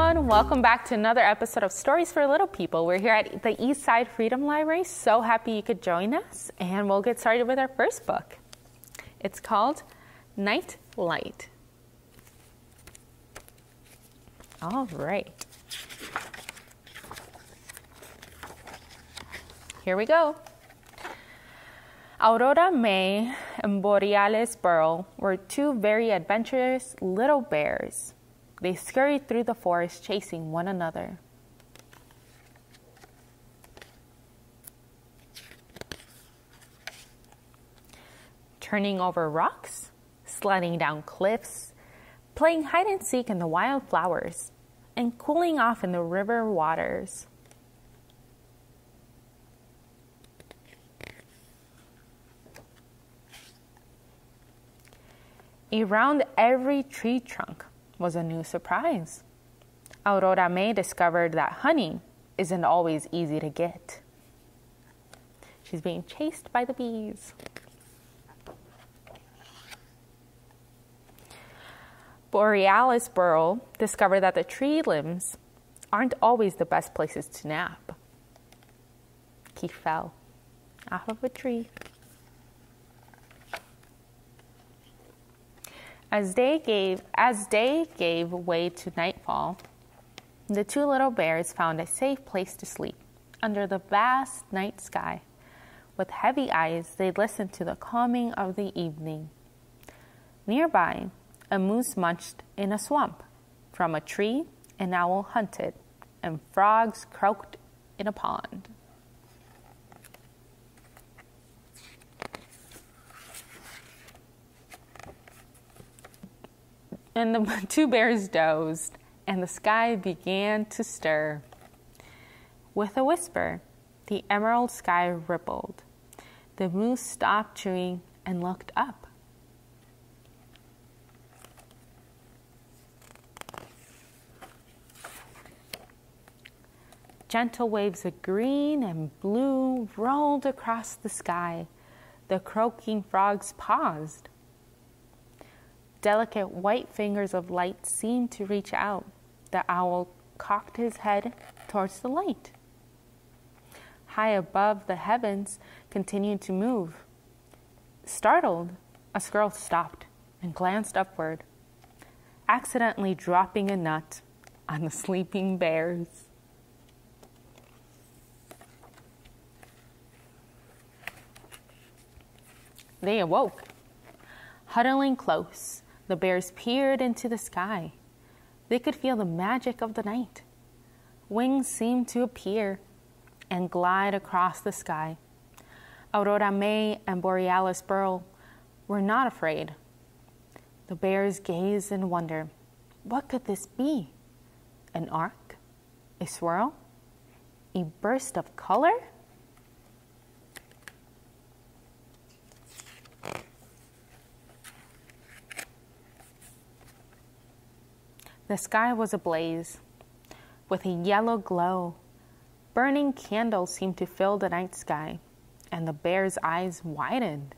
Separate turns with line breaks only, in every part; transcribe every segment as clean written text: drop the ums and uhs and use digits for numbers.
everyone. Welcome back to another episode of Stories for Little People. We're here at the East Side Freedom Library. So happy you could join us. And we'll get started with our first book. It's called NIGHTLIGHT. All right. Here we go. Aurora May and Borealis Burl were two very adventurous little bears. They scurried through the forest chasing one another. Turning over rocks, sledding down cliffs, playing hide and seek in the wildflowers, and cooling off in the river waters. Around every tree trunk was a new surprise. Aurora May discovered that honey isn't always easy to get. She's being chased by the bees. Borealis Burl discovered that the tree limbs aren't always the best places to nap. He fell off of a tree. As day gave way to nightfall, the two little bears found a safe place to sleep under the vast night sky. With heavy eyes, they listened to the calming of the evening. Nearby, a moose munched in a swamp. From a tree, an owl hunted, and frogs croaked in a pond. And the two bears dozed, and the sky began to stir. With a whisper, the emerald sky rippled. The moose stopped chewing and looked up. Gentle waves of green and blue rolled across the sky. The croaking frogs paused. Delicate white fingers of light seemed to reach out. The owl cocked his head towards the light. High above, the heavens continued to move. Startled, a squirrel stopped and glanced upward, accidentally dropping a nut on the sleeping bears. They awoke. Huddling close, the bears peered into the sky. They could feel the magic of the night. Wings seemed to appear and glide across the sky. Aurora May and Borealis Burl were not afraid. The bears gazed in wonder. What could this be? An arc? A swirl? A burst of color? The sky was ablaze with a yellow glow. Burning candles seemed to fill the night sky, and the bears' eyes widened.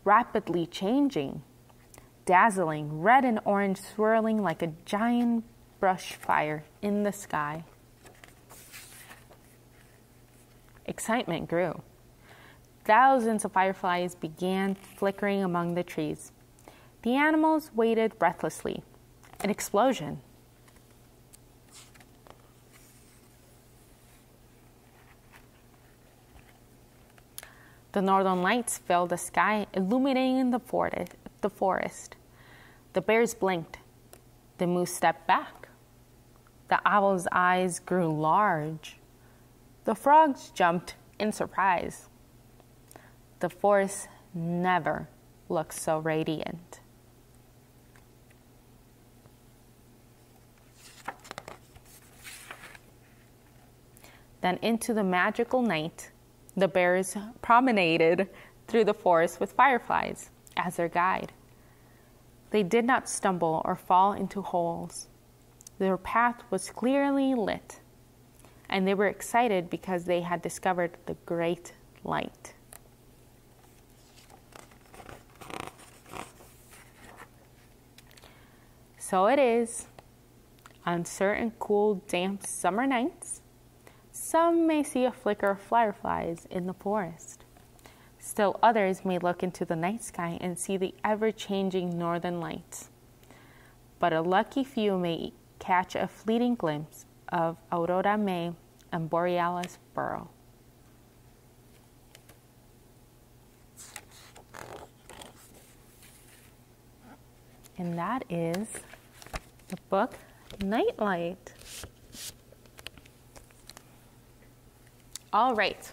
Rapidly changing, dazzling, red and orange swirling like a giant brush fire in the sky. Excitement grew. Thousands of fireflies began flickering among the trees. The animals waited breathlessly. An explosion. The northern lights filled the sky, illuminating the forest. The bears blinked. The moose stepped back. The owl's eyes grew large. The frogs jumped in surprise. The forest never looked so radiant. Then into the magical night, the bears promenaded through the forest with fireflies as their guide. They did not stumble or fall into holes. Their path was clearly lit, and they were excited because they had discovered the great light. So it is. On certain cool, damp summer nights, some may see a flicker of fireflies in the forest. Still others may look into the night sky and see the ever-changing northern lights. But a lucky few may catch a fleeting glimpse of Aurora May and Borealis Burrow. And that is the book Nightlight. All right,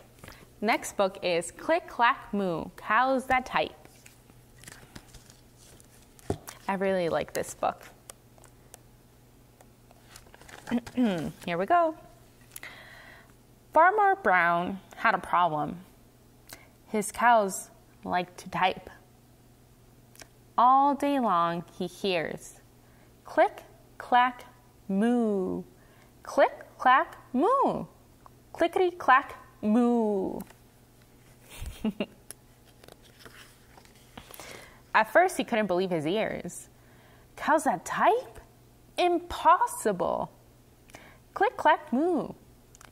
next book is Click, Clack, Moo, Cows That Type. I really like this book. Here we go. Farmer Brown had a problem. His cows like to type. All day long he hears, click, clack, moo. Click, clack, moo. Clickety, clack, moo. At first he couldn't believe his ears. Cows that type? Impossible. Click, clack, moo.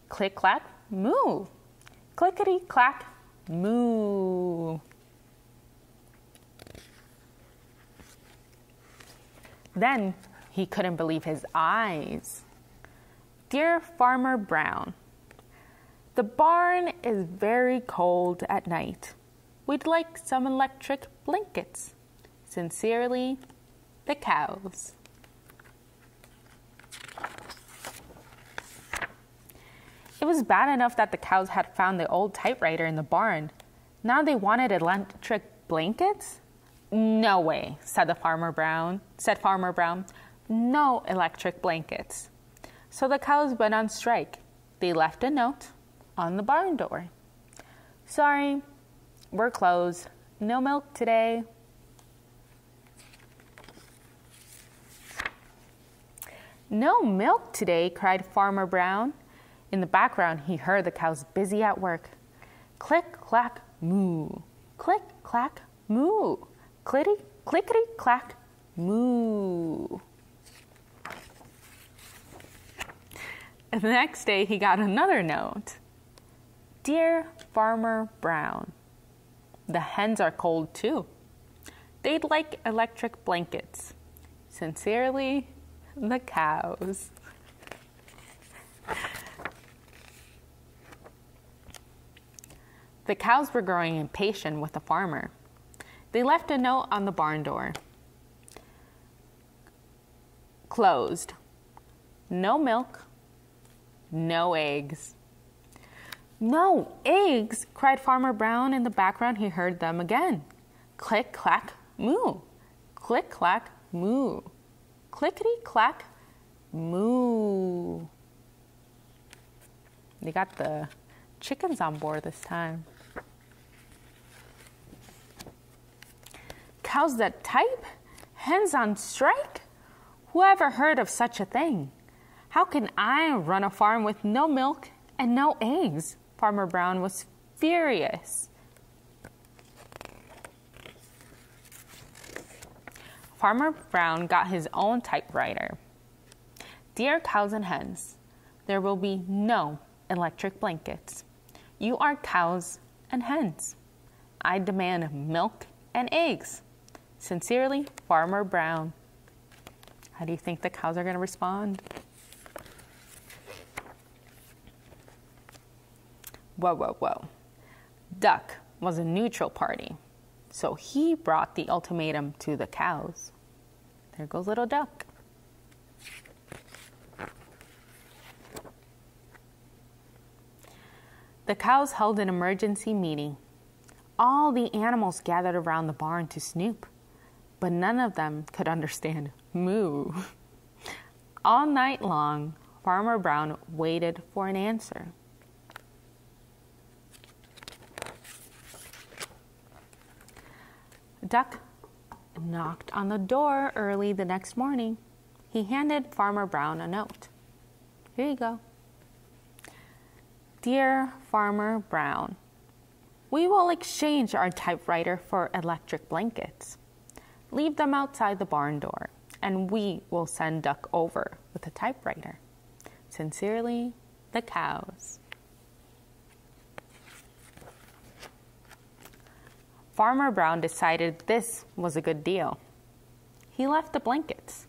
Click, clack, moo. Clickety, clack, moo. Then he couldn't believe his eyes. Dear Farmer Brown, the barn is very cold at night. We'd like some electric blankets. Sincerely, the cows. It was bad enough that the cows had found the old typewriter in the barn. Now they wanted electric blankets? No way, said Farmer Brown. No electric blankets. So the cows went on strike. They left a note on the barn door. Sorry, we're closed. No milk today. No milk today, cried Farmer Brown. In the background, he heard the cows busy at work. Click, clack, moo. Click, clack, moo. Clickety, clack, moo. And the next day, he got another note. Dear Farmer Brown, the hens are cold too. They'd like electric blankets. Sincerely, the cows. The cows were growing impatient with the farmer. They left a note on the barn door. Closed. No milk. No eggs. No eggs, cried Farmer Brown. In the background, he heard them again. Click, clack, moo. Click, clack, moo. Clickety, clack, moo. They got the chickens on board this time. Cows that type? Hens on strike? Who ever heard of such a thing? How can I run a farm with no milk and no eggs? Farmer Brown was furious. Farmer Brown got his own typewriter. Dear cows and hens, there will be no electric blankets. You are cows and hens. I demand milk and eggs. Sincerely, Farmer Brown. How do you think the cows are going to respond? Whoa, whoa, whoa. Duck was a neutral party, so he brought the ultimatum to the cows. There goes little Duck. The cows held an emergency meeting. All the animals gathered around the barn to snoop, but none of them could understand moo. All night long, Farmer Brown waited for an answer. Duck knocked on the door early the next morning. He handed Farmer Brown a note. Here you go. Dear Farmer Brown, we will exchange our typewriter for electric blankets. Leave them outside the barn door. and we will send Duck over with a typewriter. Sincerely, the cows. Farmer Brown decided this was a good deal. He left the blankets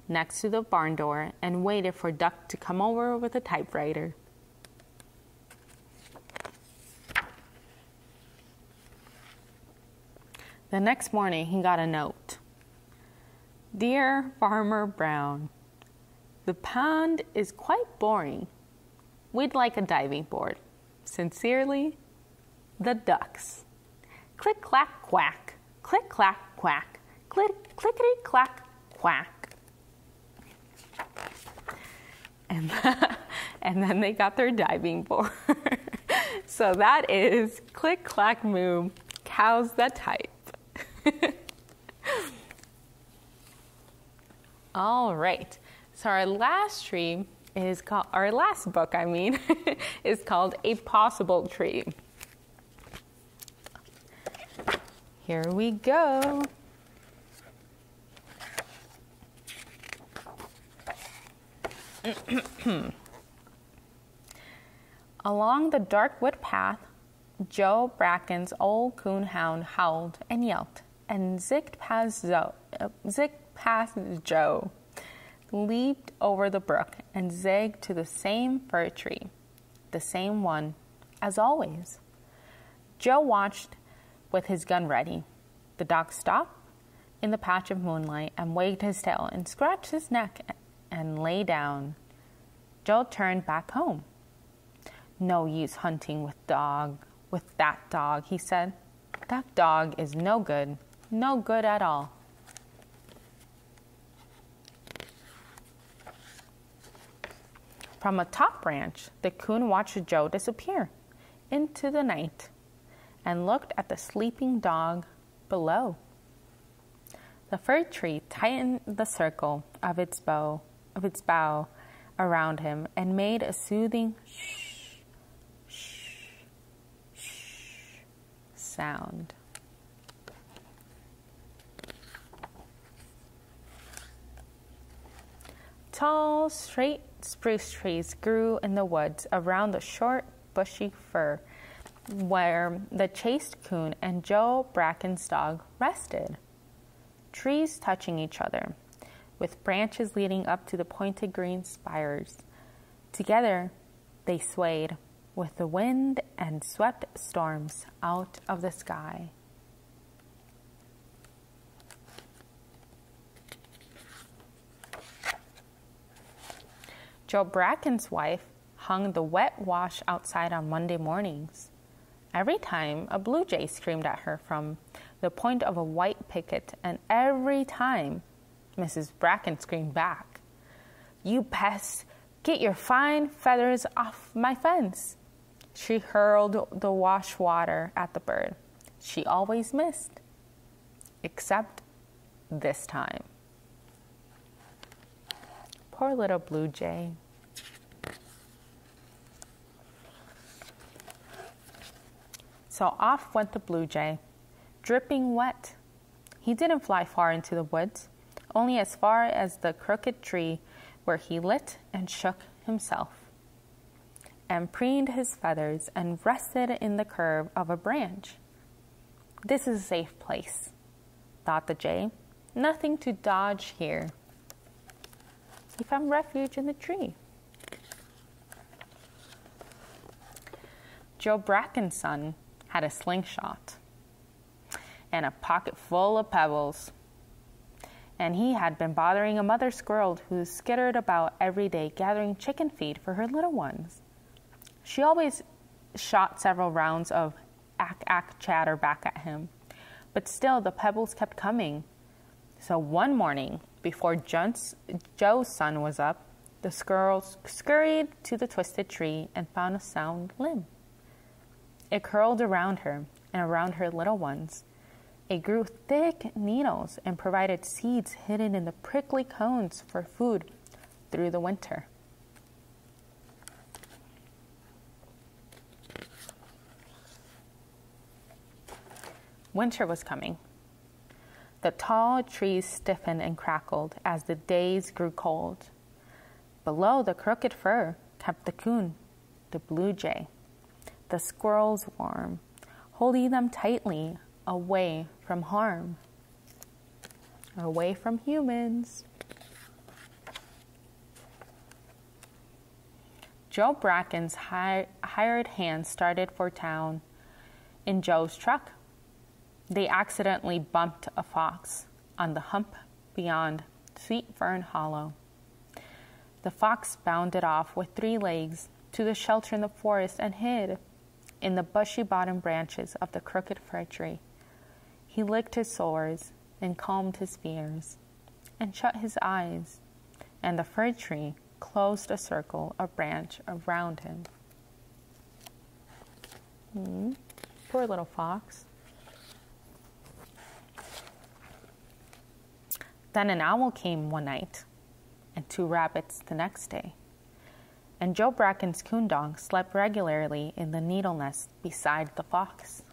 next to the barn door and waited for Duck to come over with a typewriter. The next morning, he got a note. Dear Farmer Brown, the pond is quite boring. We'd like a diving board. Sincerely, the ducks. Click, clack, quack. Click, clack, quack. Click, clickety, clack, quack. And then they got their diving board. So that is Click, Clack, Moo, Cows That Type. All right. So our last tree is called, our last book, is called A Possible Tree. Here we go. Along the dark wood path, Joe Bracken's old coonhound howled and yelped and zigged past Joe, leaped over the brook and zigged to the same fir tree, the same one as always. Joe watched with his gun ready. The dog stopped in the patch of moonlight and wagged his tail and scratched his neck and lay down. Joe turned back home. No use hunting with that dog, he said. That dog is no good at all. From a top branch, the coon watched Joe disappear into the night and looked at the sleeping dog below. The fir tree tightened the circle of its bough around him and made a soothing shh, shh, shh sound. Tall, straight spruce trees grew in the woods around the short, bushy fir where the chased coon and Joe Bracken's dog rested. Trees touching each other, with branches leading up to the pointed green spires. Together, they swayed with the wind and swept storms out of the sky. Joe Bracken's wife hung the wet wash outside on Monday mornings. Every time, a blue jay screamed at her from the point of a white picket, and every time, Mrs. Bracken screamed back, "You pest, get your fine feathers off my fence." She hurled the wash water at the bird. She always missed, except this time. Poor little blue jay. So off went the blue jay, dripping wet. He didn't fly far into the woods, only as far as the crooked tree where he lit and shook himself, and preened his feathers and rested in the curve of a branch. This is a safe place, thought the jay. Nothing to dodge here. He found refuge in the tree. Joe Bracken's son had a slingshot and a pocket full of pebbles, and he had been bothering a mother squirrel who skittered about every day gathering chicken feed for her little ones. She always shot several rounds of ack chatter back at him, but still the pebbles kept coming. So one morning, before Joe's son was up, the squirrel scurried to the twisted tree and found a sound limb. It curled around her and around her little ones. It grew thick needles and provided seeds hidden in the prickly cones for food through the winter. Winter was coming. The tall trees stiffened and crackled as the days grew cold. Below the crooked fir kept the coon, the blue jay, the squirrels warm, holding them tightly away from harm, away from humans. Joe Bracken's hired hand started for town in Joe's truck. They accidentally bumped a fox on the hump beyond Sweet Fern Hollow. The fox bounded off with 3 legs to the shelter in the forest and hid in the bushy bottom branches of the crooked fir tree. He licked his sores and calmed his fears and shut his eyes, and the fir tree closed a circle of branch around him. Poor little fox. Then an owl came one night, and 2 rabbits the next day. And Joe Bracken's coon dog slept regularly in the needle nest beside the fox.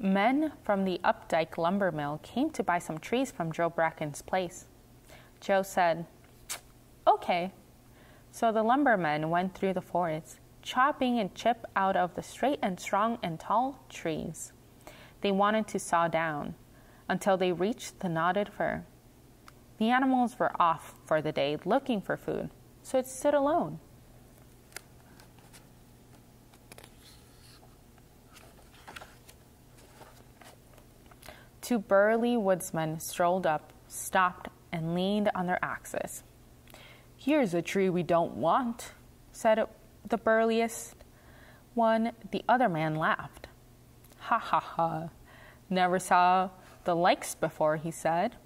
Men from the Updike lumber mill came to buy some trees from Joe Bracken's place. Joe said, "Okay." So the lumbermen went through the forest, chopping and chip out of the straight and strong and tall trees they wanted to saw down until they reached the knotted fir. The animals were off for the day looking for food, so it stood alone. Two burly woodsmen strolled up, stopped, and leaned on their axes. "Here's a tree we don't want," said the burliest one. The other man laughed. "Ha ha ha. Never saw the likes before," he said.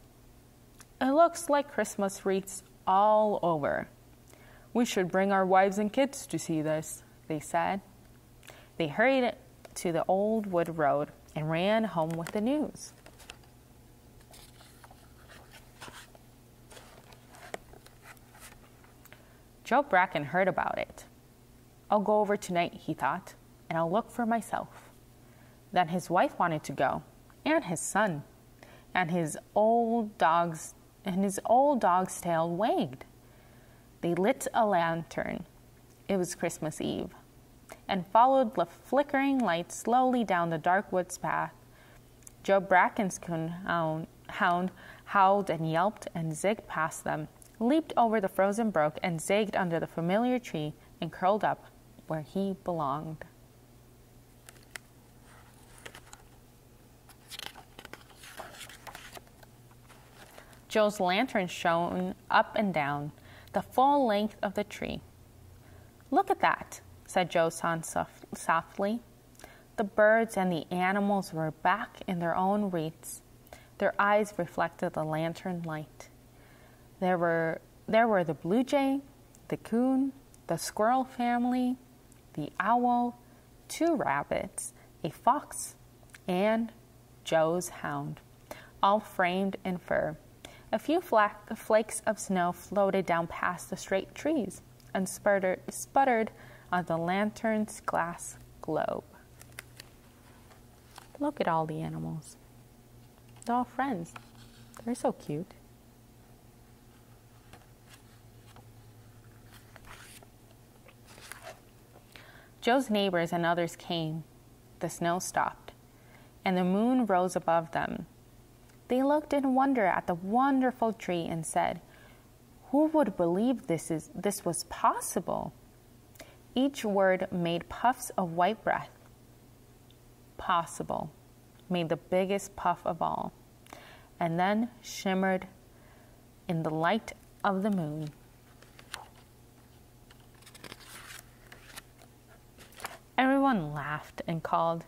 "It looks like Christmas wreaths all over. We should bring our wives and kids to see this," they said. They hurried to the old wood road and ran home with the news. Joe Bracken heard about it. "I'll go over tonight," he thought, "and I'll look for myself." Then his wife wanted to go, and his son, and his old dog's tail wagged. They lit a lantern. It was Christmas Eve, and followed the flickering light slowly down the dark woods path. Joe Bracken's hound howled and yelped and zigged past them, leaped over the frozen brook and zigged under the familiar tree and curled up where he belonged. Joe's lantern shone up and down the full length of the tree. "Look at that," said Joe softly. The birds and the animals were back in their own wreaths. Their eyes reflected the lantern light. There were the blue jay, the coon, the squirrel family, the owl, 2 rabbits, a fox, and Joe's hound, all framed in fur. A few flakes of snow floated down past the straight trees and sputtered on the lantern's glass globe. Look at all the animals. They're all friends. They're so cute. Joe's neighbors and others came. The snow stopped, and the moon rose above them. They looked in wonder at the wonderful tree and said, "Who would believe this was possible?" Each word made puffs of white breath. "Possible" made the biggest puff of all, and then shimmered in the light of the moon. Everyone laughed and called,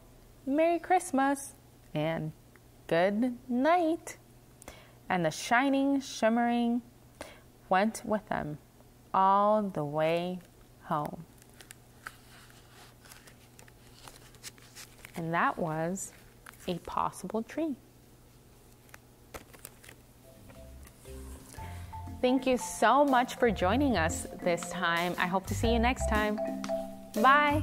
"Merry Christmas!" and "Good night!" And the shining, shimmering went with them all the way home. And that was A Possible Tree. Thank you so much for joining us this time. I hope to see you next time. Bye.